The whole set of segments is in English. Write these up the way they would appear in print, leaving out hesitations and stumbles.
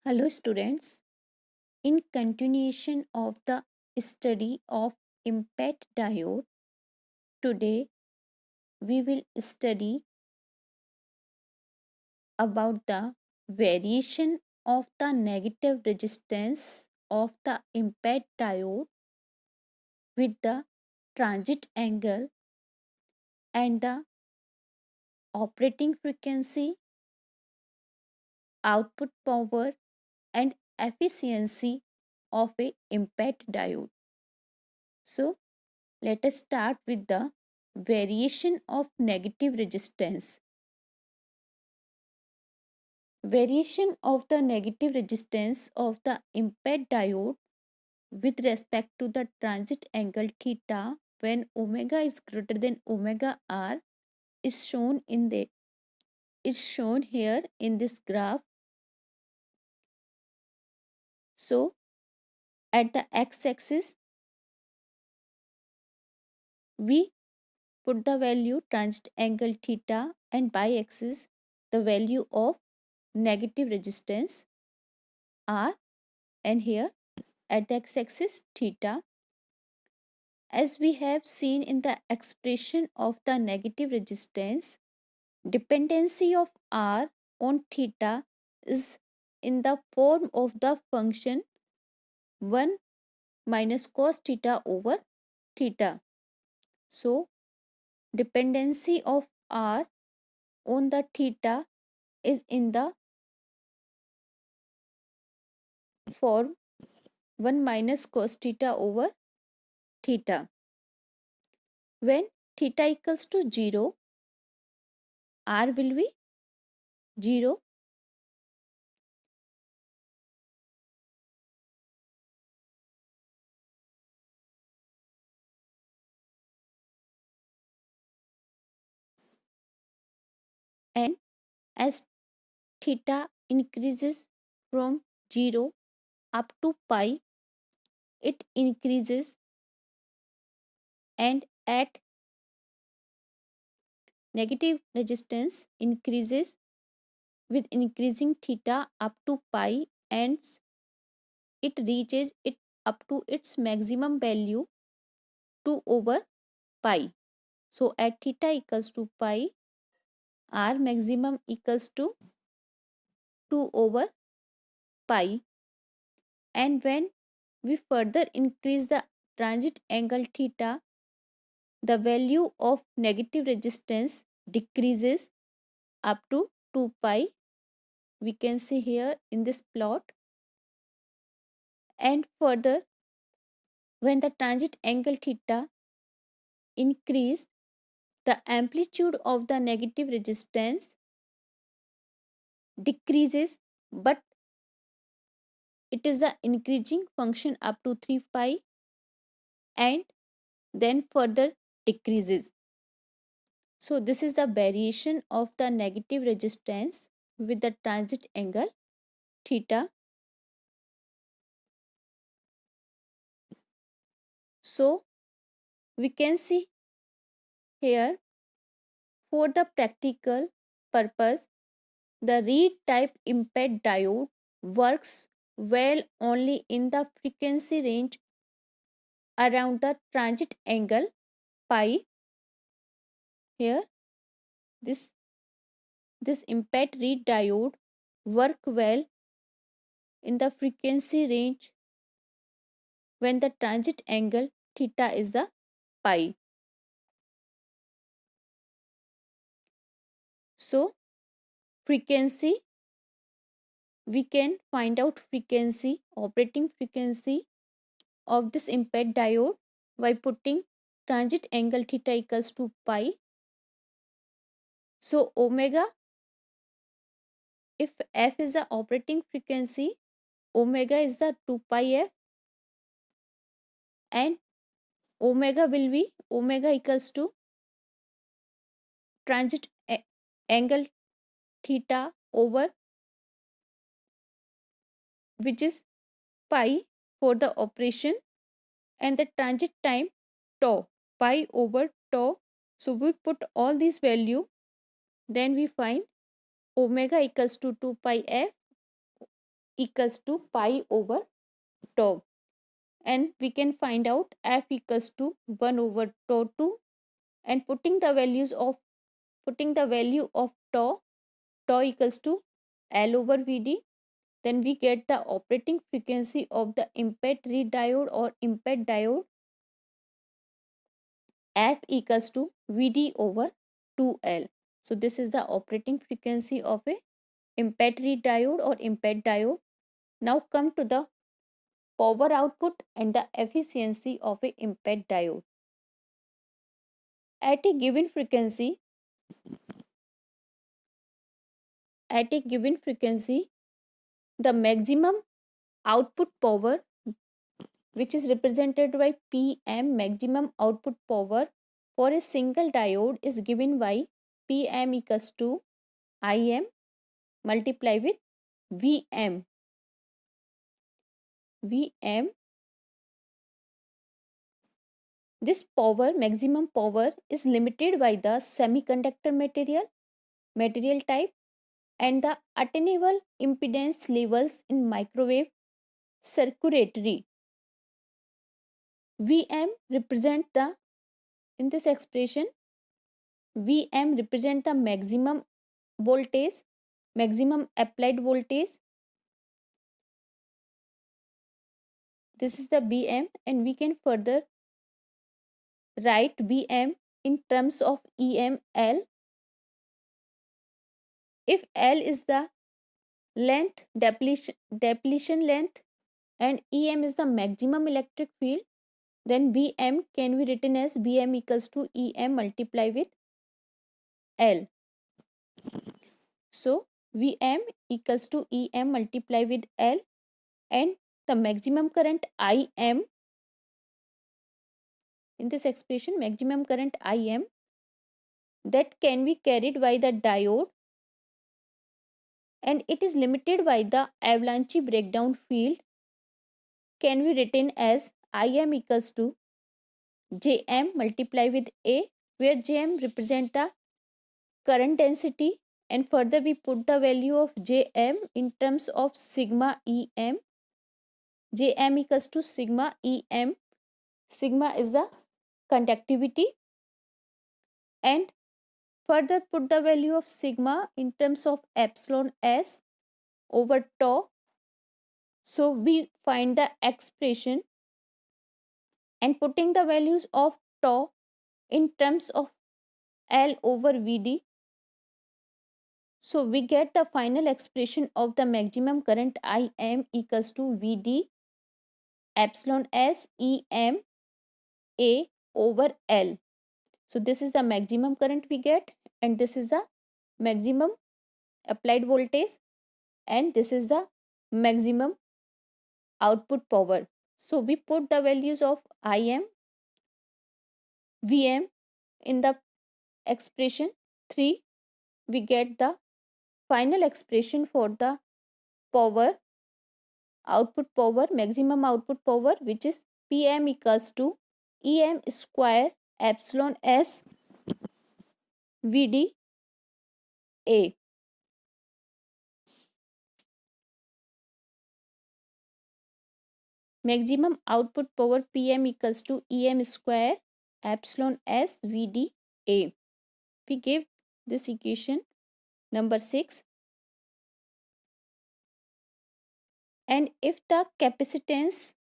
Hello, students. In continuation of the study of impact diode, today we will study about the variation of the negative resistance of the impact diode with the transit angle and the operating frequency, output power, and efficiency of a impact diode. So, let us start with the variation of negative resistance. Variation of the negative resistance of the impact diode with respect to the transit angle theta when omega is greater than omega r is shown here in this graph. So at the x-axis we put the value transit angle theta, and y-axis the value of negative resistance r, and here at the x-axis theta. As we have seen in the expression of the negative resistance, dependency of r on theta is in the form of the function 1 minus cos theta over theta. So, dependency of r on the theta is in the form 1 minus cos theta over theta. When theta equals to 0, r will be 0, and as theta increases from 0 up to pi, it increases, and at negative resistance increases with increasing theta up to pi, and it reaches it up to its maximum value 2 over pi. So at theta equals to pi, r maximum equals to 2 over pi, and when we further increase the transit angle theta, the value of negative resistance decreases up to 2 pi. We can see here in this plot. And further, when the transit angle theta increased, the amplitude of the negative resistance decreases, but it is a increasing function up to 3 pi, and then further decreases. So this is the variation of the negative resistance with the transit angle theta. So we can see here, for the practical purpose, the Reed type impact diode works well only in the frequency range around the transit angle pi. Here this impact Reed diode work well in the frequency range when the transit angle theta is the pi. So frequency, we can find out frequency, operating frequency of this impact diode by putting transit angle theta equals to pi. So omega, if f is the operating frequency, omega is the 2 pi f, and omega will be omega equals to transit angle theta over, which is pi for the operation, and the transit time tau, pi over tau. So we put all these value, then we find omega equals to 2 pi f, equals to pi over tau, and we can find out F equals to 1 over tau 2, and putting the value of tau equals to L over Vd, then we get the operating frequency of the imped diode or imped diode F equals to Vd over 2L. So this is the operating frequency of a imped diode or imped diode. Now come to the power output and the efficiency of a imped diode. At a given frequency, the maximum output power, which is represented by Pm, maximum output power for a single diode, is given by Pm equals to Im multiply with Vm. This power, maximum power, is limited by the semiconductor material type, and the attainable impedance levels in microwave circuitry. Vm represent the, in this expression, Vm represent the maximum voltage, maximum applied voltage. This is the Vm, and we can further write Vm in terms of EML. If L is the length, depletion length, and Em is the maximum electric field, then Vm can be written as Vm equals to Em multiply with L. So Vm equals to Em multiply with L, and the maximum current Im, in this expression, maximum current Im that can be carried by the diode, and it is limited by the avalanche breakdown field, can be written as Im equals to Jm multiply with A, where Jm represent the current density, and further we put the value of Jm in terms of sigma Em. Jm equals to sigma Em. Sigma is the conductivity, and further put the value of sigma in terms of epsilon s over tau. So we find the expression, and putting the values of tau in terms of L over Vd. So we get the final expression of the maximum current Im equals to Vd epsilon s Em A over L. So this is the maximum current we get, and this is the maximum applied voltage, and this is the maximum output power. So we put the values of Im, Vm in the expression 3. We get the final expression for the power, output power, maximum output power, which is Pm equals to Em square epsilon s Vd A. Maximum output power Pm equals to Em square epsilon s Vd A. We give this equation number 6. And if the capacitance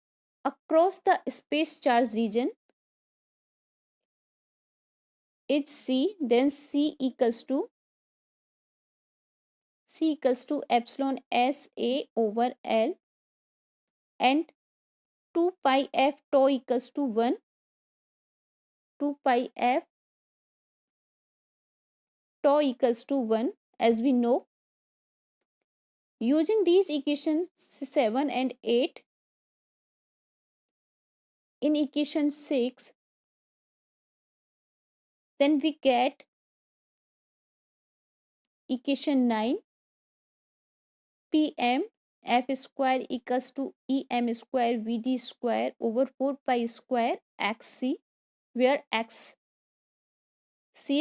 across the space charge region is C, then C equals to epsilon S A over L, and 2 pi f tau equals to 1. 2 pi f tau equals to 1, as we know. Using these equations 7 and 8, in equation 6, then we get equation 9. Pm f square equals to Em square Vd square over 4 pi square xc, where xc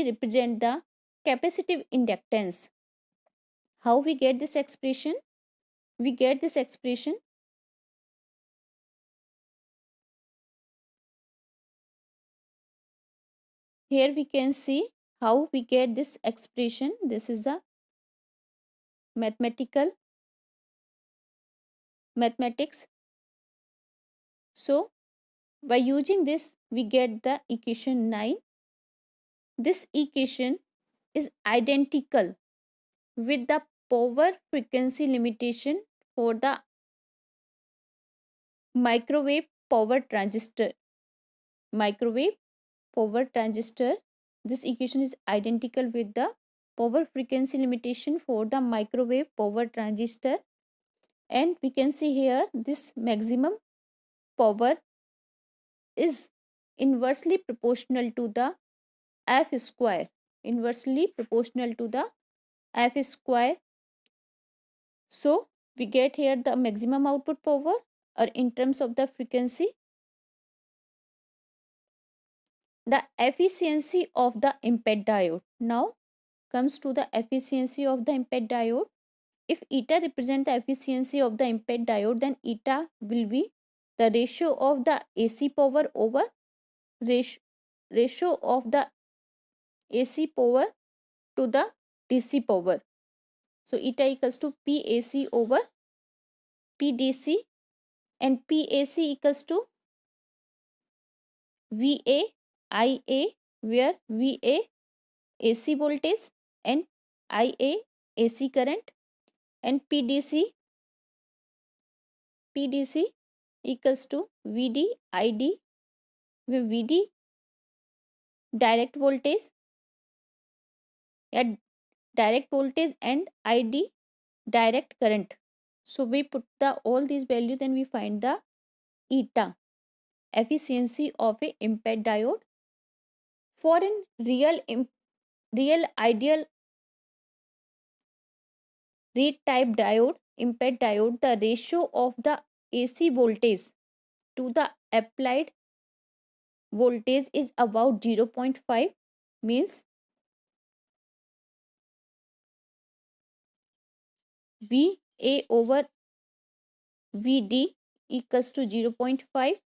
represent the capacitive inductance. How we get this expression? we get this expression. Here we can see how we get this expression. This is the mathematical mathematics. So by using this we get the equation 9. This equation is identical with the power frequency limitation for the microwave power transistor. Microwave power transistor. This equation is identical with the power frequency limitation for the microwave power transistor, and we can see here this maximum power is inversely proportional to the f square. Inversely proportional to the f square. So we get here the maximum output power, or in terms of the frequency, the efficiency of the IMPET diode. Now comes to the efficiency of the IMPET diode. If eta represent the efficiency of the IMPET diode, then eta will be the ratio of the AC power over ratio of the AC power to the DC power. So eta equals to PAC over PDC, and PAC equals to VA IA, where VA AC voltage and IA AC current, and PDC equals to VD ID, where VD direct voltage at direct voltage and ID direct current. So we put the all these value, then we find the eta efficiency of a IMPET diode. For an real ideal read type diode, IMPET diode, the ratio of the AC voltage to the applied voltage is about 0.5, means VA over VD equals to 0.5,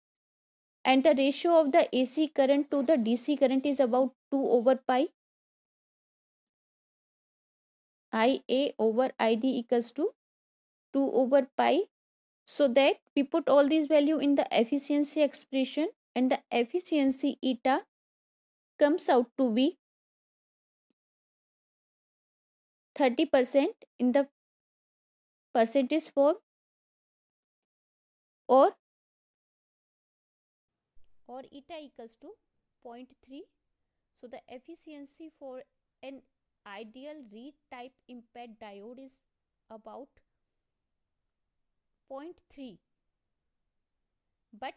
and the ratio of the AC current to the DC current is about 2 over pi. IA over ID equals to 2 over pi. So that we put all these value in the efficiency expression, and the efficiency eta comes out to be 30% in the percentage form, or eta equals to 0.3. So the efficiency for an ideal read type IMPET diode is about 0.3, but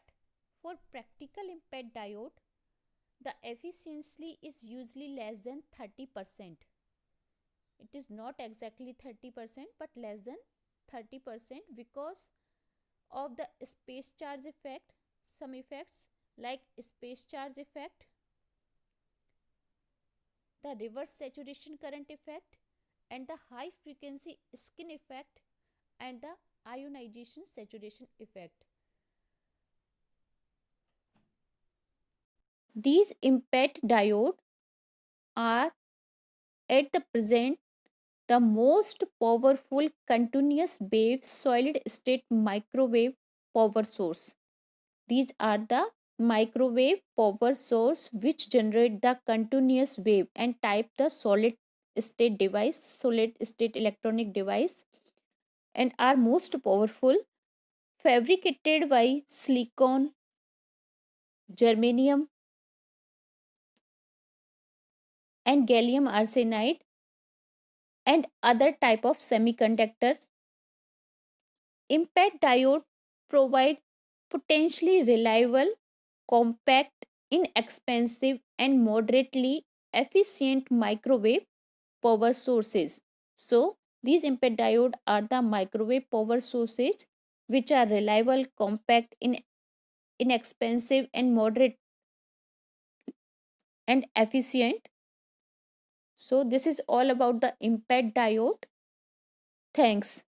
for practical IMPET diode the efficiency is usually less than 30%. It is not exactly 30%, but less than 30%, because of the space charge effect. Some effects like space charge effect, the reverse saturation current effect, and the high frequency skin effect, and the ionization saturation effect. These IMPET diodes are at the present the most powerful continuous wave solid state microwave power source. These are the microwave power source which generate the continuous wave and type the solid state device, solid state electronic device, and are most powerful, fabricated by silicon, germanium, and gallium arsenide, and other type of semiconductors. IMPET diode provide potentially reliable, compact, inexpensive, and moderately efficient microwave power sources. So these IMPET diode are the microwave power sources which are reliable, compact, inexpensive, and moderate and efficient. So this is all about the IMPET diode. Thanks.